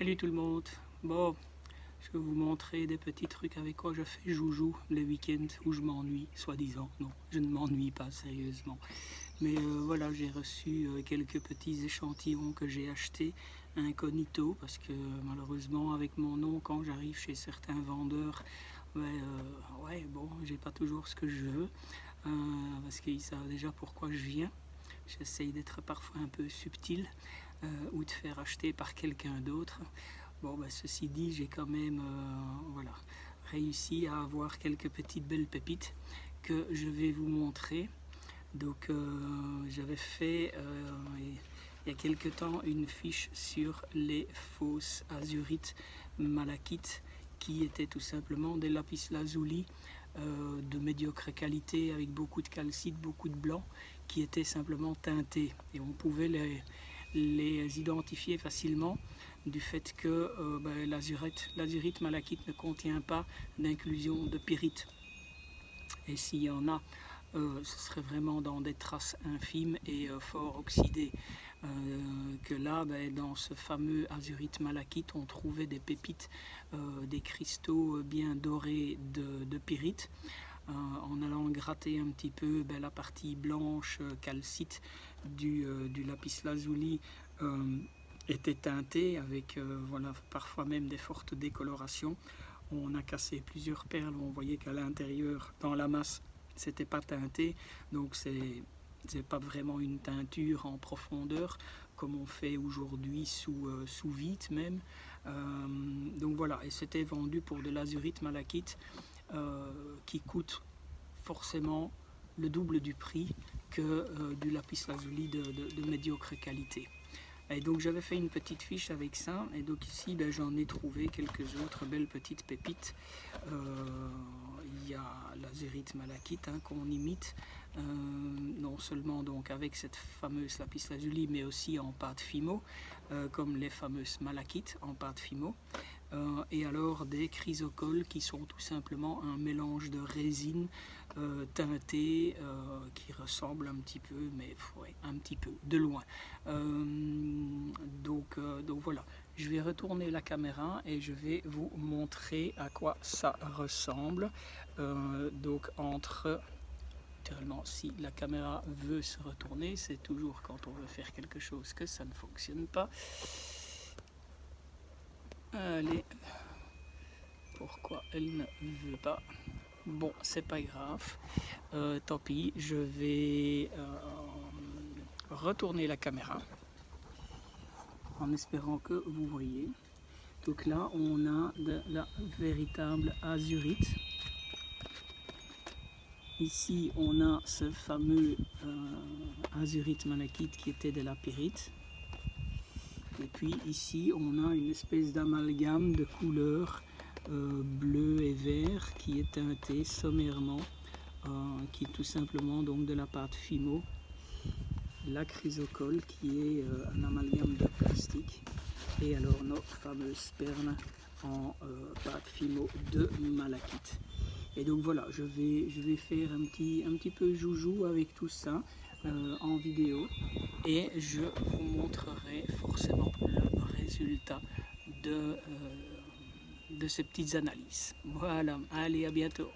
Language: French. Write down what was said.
Salut tout le monde. Bon, je vais vous montrer des petits trucs avec quoi je fais joujou les week-ends où je m'ennuie, soi-disant. Non, je ne m'ennuie pas sérieusement. Mais voilà, j'ai reçu quelques petits échantillons que j'ai achetés incognito parce que malheureusement avec mon nom, quand j'arrive chez certains vendeurs, ouais, bon, j'ai pas toujours ce que je veux parce qu'ils savent déjà pourquoi je viens. J'essaye d'être parfois un peu subtil ou de faire acheter par quelqu'un d'autre. Bon, ceci dit, j'ai quand même voilà, réussi à avoir quelques petites belles pépites que je vais vous montrer. Donc j'avais fait il y a quelque temps une fiche sur les fausses azurites malachites qui étaient tout simplement des lapis lazuli de médiocre qualité avec beaucoup de calcite, beaucoup de blanc qui étaient simplement teintés et on pouvait les identifier facilement du fait que l'azurite malachite ne contient pas d'inclusion de pyrite. Et s'il y en a, ce serait vraiment dans des traces infimes et fort oxydées. Que là, dans ce fameux azurite malachite, on trouvait des pépites, des cristaux bien dorés de pyrite. En allant gratter un petit peu la partie blanche calcite du lapis lazuli était teintée avec voilà, parfois même des fortes décolorations. On a cassé plusieurs perles, on voyait qu'à l'intérieur, dans la masse, c'était pas teinté, donc c'est pas vraiment une teinture en profondeur comme on fait aujourd'hui sous vide même. Donc voilà, et c'était vendu pour de l'azurite malachite qui coûte forcément le double du prix que du lapis lazuli de médiocre qualité. Et donc j'avais fait une petite fiche avec ça, et donc ici j'en ai trouvé quelques autres belles petites pépites. Il y a l'azurite malachite qu'on imite, non seulement donc avec cette fameuse lapis lazuli, mais aussi en pâte fimo, comme les fameuses malachites en pâte fimo. Et alors des chrysocoles qui sont tout simplement un mélange de résine teintée qui ressemble un petit peu, mais ouais, un petit peu, de loin. Donc voilà, je vais retourner la caméra et je vais vous montrer à quoi ça ressemble. Donc naturellement, si la caméra veut se retourner, c'est toujours quand on veut faire quelque chose que ça ne fonctionne pas. Allez, pourquoi elle ne veut pas? Bon, c'est pas grave, tant pis, je vais retourner la caméra en espérant que vous voyez. Donc là, on a de la véritable azurite. Ici, on a ce fameux azurite malachite qui était de la pyrite. Et puis ici, on a une espèce d'amalgame de couleurs bleu et vert qui est teinté sommairement, qui est tout simplement donc de la pâte fimo. La chrysocole qui est un amalgame de plastique. Et alors nos fameuses perles en pâte fimo de malachite. Et donc voilà, je vais faire un petit peu joujou avec tout ça en vidéo et je vous montrerai forcément le résultat de ces petites analyses. Voilà, allez, à bientôt.